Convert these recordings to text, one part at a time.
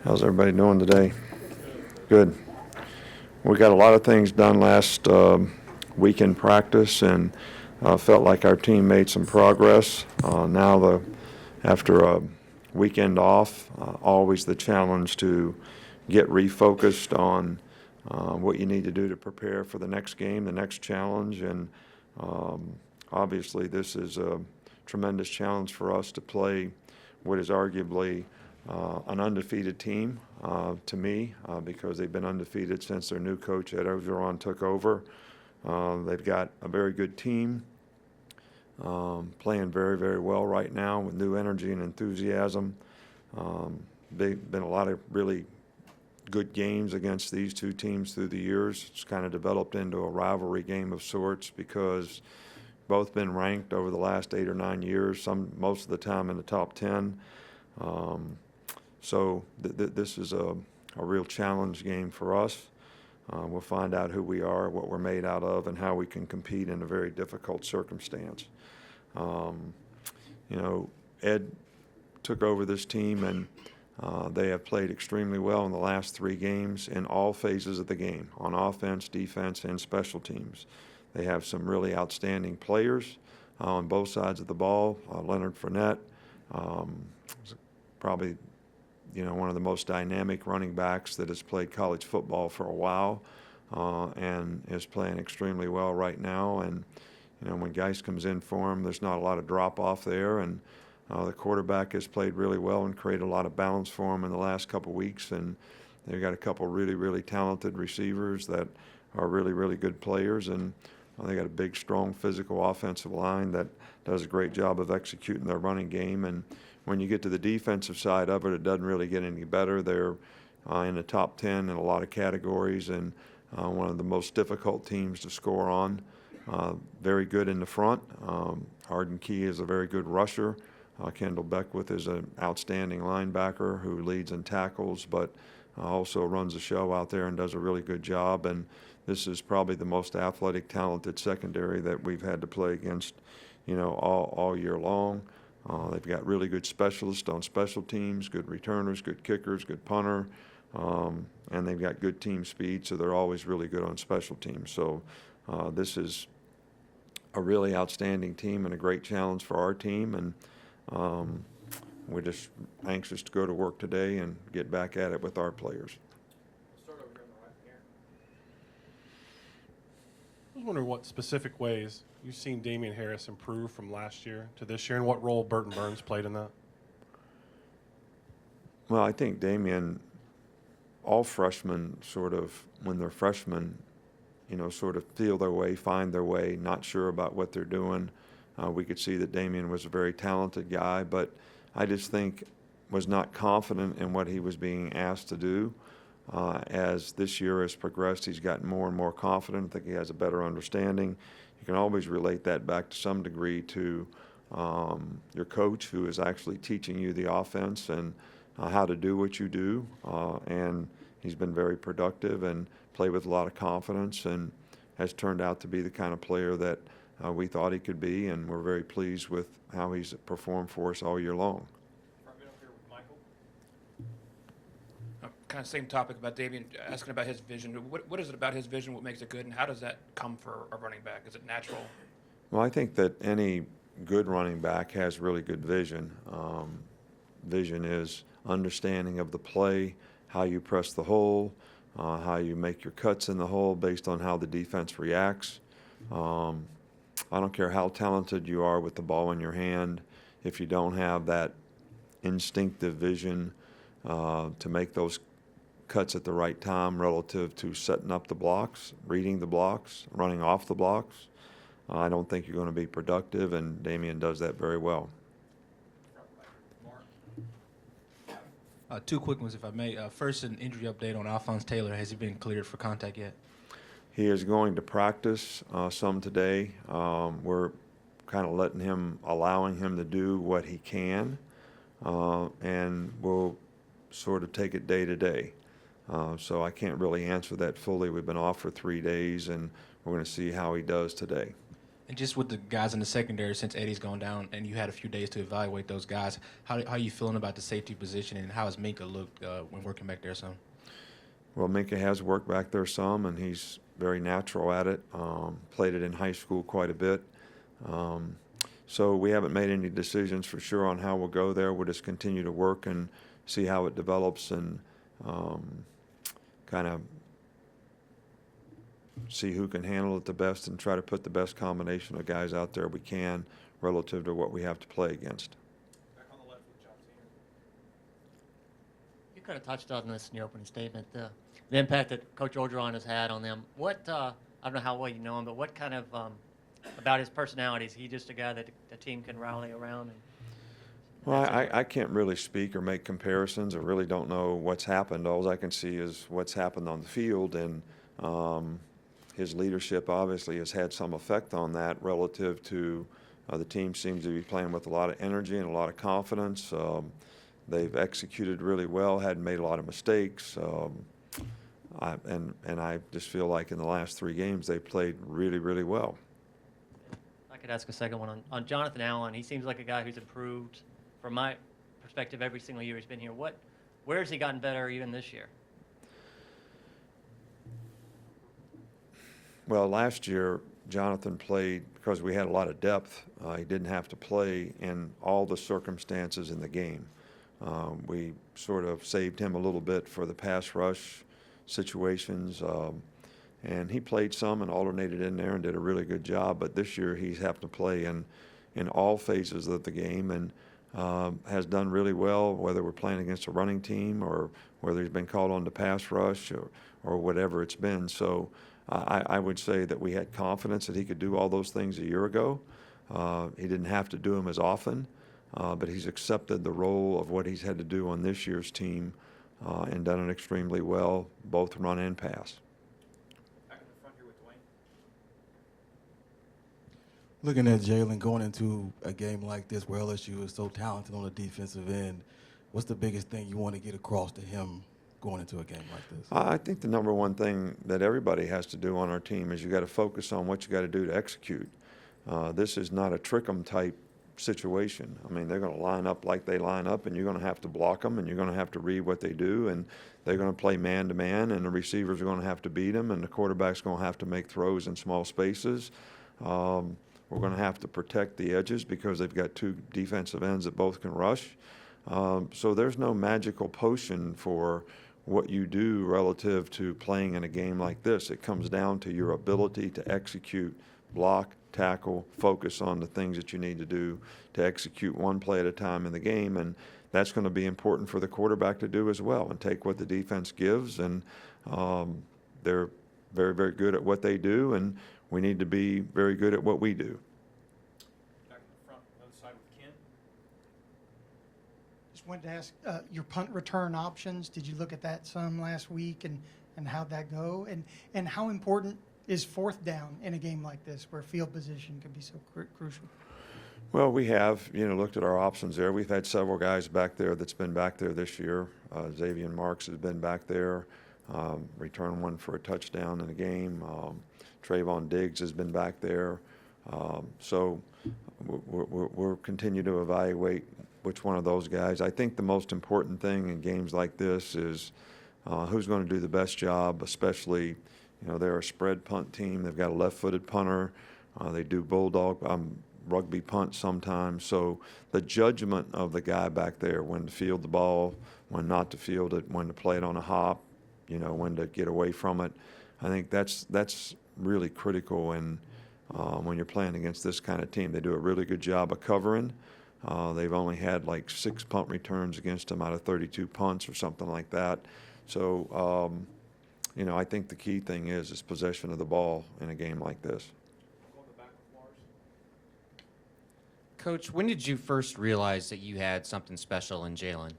How's everybody doing today? Good. We got a lot of things done last week in practice, and felt like our team made some progress. After a weekend off, always the challenge to get refocused on what you need to do to prepare for the next game, the next challenge, and obviously this is a tremendous challenge for us to play what is arguably an undefeated team to me because they've been undefeated since their new coach at Alderaan took over. They've got a very good team playing very, very well right now with new energy and enthusiasm. They've been a lot of really good games against these two teams through the years. It's kind of developed into a rivalry game of sorts because both been ranked over the last 8 or 9 years, most of the time in the top 10. So this is a real challenge game for us. We'll find out who we are, what we're made out of, and how we can compete in a very difficult circumstance. Ed took over this team, and they have played extremely well in the last 3 games in all phases of the game, on offense, defense, and special teams. They have some really outstanding players on both sides of the ball. Leonard Fournette, probably one of the most dynamic running backs that has played college football for a while and is playing extremely well right now. And when Geis comes in for him, there's not a lot of drop-off there. And the quarterback has played really well and created a lot of balance for him in the last couple weeks. And they've got a couple really, really talented receivers that are really, really good players. And they got a big, strong, physical offensive line that does a great job of executing their running game. And when you get to the defensive side of it, it doesn't really get any better. They're in the top 10 in a lot of categories and one of the most difficult teams to score on. Very good in the front. Arden Key is a very good rusher. Kendall Beckwith is an outstanding linebacker who leads in tackles, but also runs the show out there and does a really good job. And this is probably the most athletic, talented secondary that we've had to play against, all year long. They've got really good specialists on special teams, good returners, good kickers, good punter, and they've got good team speed, so they're always really good on special teams. So this is a really outstanding team and a great challenge for our team, and we're just anxious to go to work today and get back at it with our players. Start over here on the right here. I was wondering what specific ways you've seen Damien Harris improve from last year to this year, and what role Burton Burns played in that? Well, I think Damien, all freshmen sort of, when they're freshmen, sort of feel their way, find their way, not sure about what they're doing. We could see that Damien was a very talented guy, but I just think was not confident in what he was being asked to do. As this year has progressed, he's gotten more and more confident. I think he has a better understanding. You can always relate that back to some degree to your coach, who is actually teaching you the offense and how to do what you do. And he's been very productive and played with a lot of confidence and has turned out to be the kind of player that we thought he could be, and we're very pleased with how he's performed for us all year long. Kind of same topic about Damien, asking about his vision. What is it about his vision, what makes it good, and how does that come for a running back? Is it natural? Well, I think that any good running back has really good vision. Vision is understanding of the play, how you press the hole, how you make your cuts in the hole based on how the defense reacts. I don't care how talented you are with the ball in your hand, if you don't have that instinctive vision to make those cuts at the right time relative to setting up the blocks, reading the blocks, running off the blocks, I don't think you're going to be productive, and Damien does that very well. 2 quick ones, if I may. First, an injury update on Alphonse Taylor. Has he been cleared for contact yet? He is going to practice some today. We're kind of allowing him to do what he can, and we'll sort of take it day to day. So I can't really answer that fully. We've been off for 3 days, and we're going to see how he does today. And just with the guys in the secondary, since Eddie's gone down, and you had a few days to evaluate those guys, how are you feeling about the safety position, and how has Minka looked when working back there some? Well, Minka has worked back there some, and he's very natural at it. Played it in high school quite a bit. So we haven't made any decisions for sure on how we'll go there. We'll just continue to work and see how it develops and kind of see who can handle it the best and try to put the best combination of guys out there we can relative to what we have to play against. You kind of touched on this in your opening statement, the impact that Coach Alderaan has had on them. What, I don't know how well you know him, but what kind of, about his personality, is he just a guy that the team can rally around? Well, I can't really speak or make comparisons. I really don't know what's happened. All I can see is what's happened on the field, and his leadership obviously has had some effect on that relative to the team seems to be playing with a lot of energy and a lot of confidence. They've executed really well, hadn't made a lot of mistakes. And I just feel like in the last 3 games they played really, really well. I could ask a second one on Jonathan Allen. He seems like a guy who's improved from my perspective every single year he's been here. Where has he gotten better even this year? Well, last year, Jonathan played because we had a lot of depth. He didn't have to play in all the circumstances in the game. We sort of saved him a little bit for the pass rush situations, and he played some and alternated in there and did a really good job. But this year, he's having to play in all phases of the game and has done really well, whether we're playing against a running team or whether he's been called on to pass rush or whatever it's been. So I would say that we had confidence that he could do all those things a year ago. He didn't have to do them as often, but he's accepted the role of what he's had to do on this year's team and done it extremely well, both run and pass. Back in the front here with Dwayne. Looking at Jalen going into a game like this where LSU is so talented on the defensive end, what's the biggest thing you want to get across to him going into a game like this? I think the number one thing that everybody has to do on our team is you got to focus on what you got to do to execute. This is not a trick 'em type situation. I mean, they're going to line up like they line up, and you're going to have to block them, and you're going to have to read what they do, and they're going to play man-to-man, and the receivers are going to have to beat them, and the quarterback's going to have to make throws in small spaces. We're going to have to protect the edges because they've got 2 defensive ends that both can rush. So there's no magical potion for what you do relative to playing in a game like this. It comes down to your ability to execute, block, tackle, focus on the things that you need to do to execute one play at a time in the game, and that's going to be important for the quarterback to do as well and take what the defense gives, and they're very, very good at what they do, and we need to be very good at what we do. Back in the front, other side with Ken. Just wanted to ask, your punt return options, did you look at that some last week, and how'd that go? And how important is 4th down in a game like this where field position can be so crucial? Well, we have, looked at our options there. We've had several guys back there that's been back there this year. Xavier Marks has been back there, returned one for a touchdown in a game. Trayvon Diggs has been back there. So we'll continue to evaluate which one of those guys. I think the most important thing in games like this is who's going to do the best job, especially, they're a spread punt team. They've got a left-footed punter. They do bulldog rugby punt sometimes. So the judgment of the guy back there, when to field the ball, when not to field it, when to play it on a hop, when to get away from it, I think that's really critical. And when you're playing against this kind of team, they do a really good job of covering. They've only had like 6 punt returns against them out of 32 punts or something like that. So, I think the key thing is possession of the ball in a game like this. Coach, when did you first realize that you had something special in Jalen?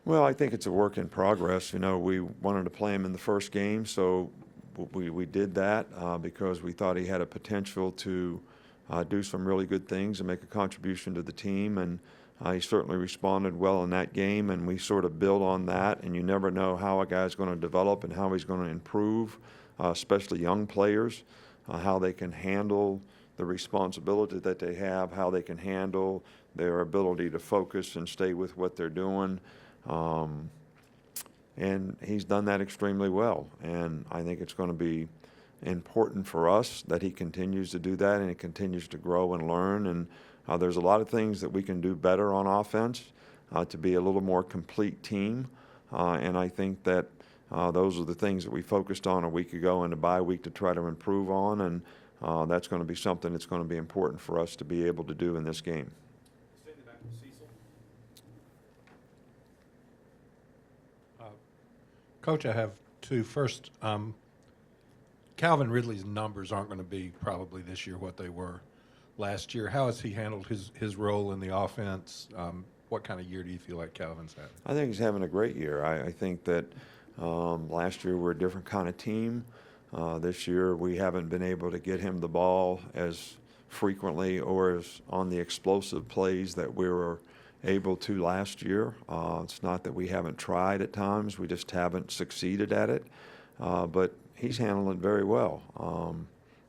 Well, I think it's a work in progress. We wanted to play him in the first game, so we did that because we thought he had a potential to do some really good things and make a contribution to the team, and he certainly responded well in that game, and we sort of build on that, and you never know how a guy's going to develop and how he's going to improve, especially young players. how they can handle the responsibility that they have, how they can handle their ability to focus and stay with what they're doing. And he's done that extremely well. And I think it's going to be important for us that he continues to do that and he continues to grow and learn. And there's a lot of things that we can do better on offense to be a little more complete team. And I think that those are the things that we focused on a week ago in the bye week to try to improve on. And that's going to be something that's going to be important for us to be able to do in this game. Coach, I have two. First, Calvin Ridley's numbers aren't going to be probably this year what they were last year. How has he handled his role in the offense? What kind of year do you feel like Calvin's having? I think he's having a great year. I think that last year we're a different kind of team. This year we haven't been able to get him the ball as frequently or as on the explosive plays that we were able to last year. It's not that we haven't tried at times, we just haven't succeeded at it. But he's handling it very well.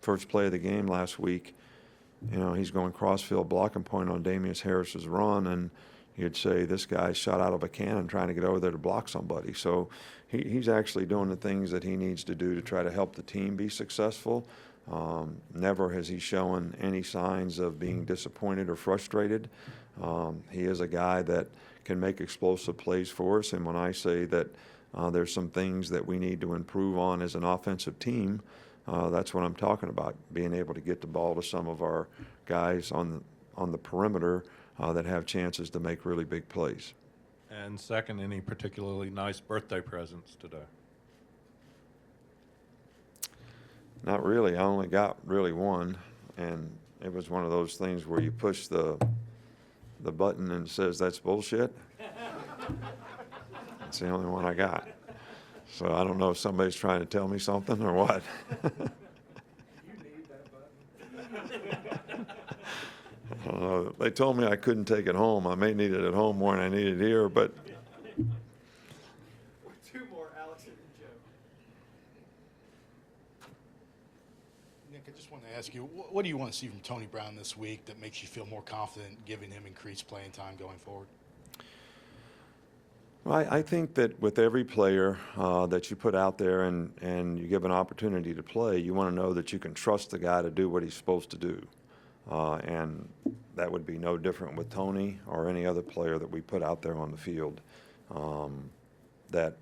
First play of the game last week, he's going crossfield blocking point on Damien Harris's run, and you'd say this guy shot out of a cannon trying to get over there to block somebody. So he's actually doing the things that he needs to do to try to help the team be successful. Never has he shown any signs of being disappointed or frustrated. He is a guy that can make explosive plays for us, and when I say that there's some things that we need to improve on as an offensive team, that's what I'm talking about, being able to get the ball to some of our guys on the perimeter that have chances to make really big plays. And second, any particularly nice birthday presents today? Not really. I only got really one, and it was one of those things where you push the button and it says that's bullshit. That's the only one I got. So I don't know if somebody's trying to tell me something or what. I don't know. They told me I couldn't take it home. I may need it at home more than I need it here, but Two more, Alex and Joe. Nick, I just want to ask you, what do you want to see from Tony Brown this week that makes you feel more confident giving him increased playing time going forward? Well, I think that with every player that you put out there and you give an opportunity to play, you want to know that you can trust the guy to do what he's supposed to do. And that would be no different with Tony or any other player that we put out there on the field. That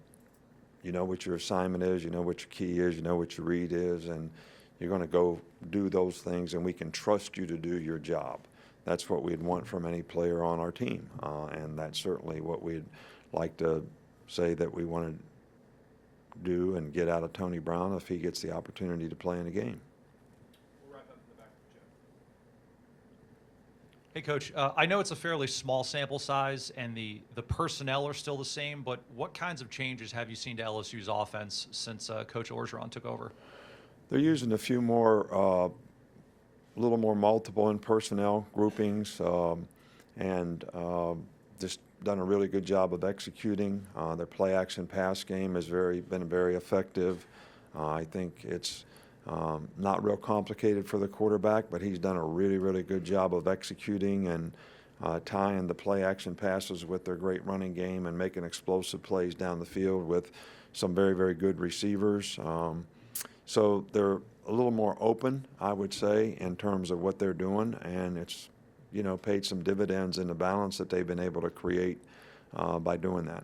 you know what your assignment is, you know what your key is, you know what your read is, and you're going to go do those things, and we can trust you to do your job. That's what we'd want from any player on our team, and that's certainly what we'd like to say that we want to do and get out of Tony Brown if he gets the opportunity to play in a game. Hey, Coach, I know it's a fairly small sample size and the personnel are still the same, but what kinds of changes have you seen to LSU's offense since Coach Orgeron took over? They're using a few more, a little more multiple in personnel groupings, and just done a really good job of executing. Their play action pass game has been very effective. I think it's not real complicated for the quarterback, but he's done a really, really good job of executing and tying the play action passes with their great running game and making explosive plays down the field with some very, very good receivers. So they're a little more open, I would say, in terms of what they're doing, and it's paid some dividends in the balance that they've been able to create by doing that.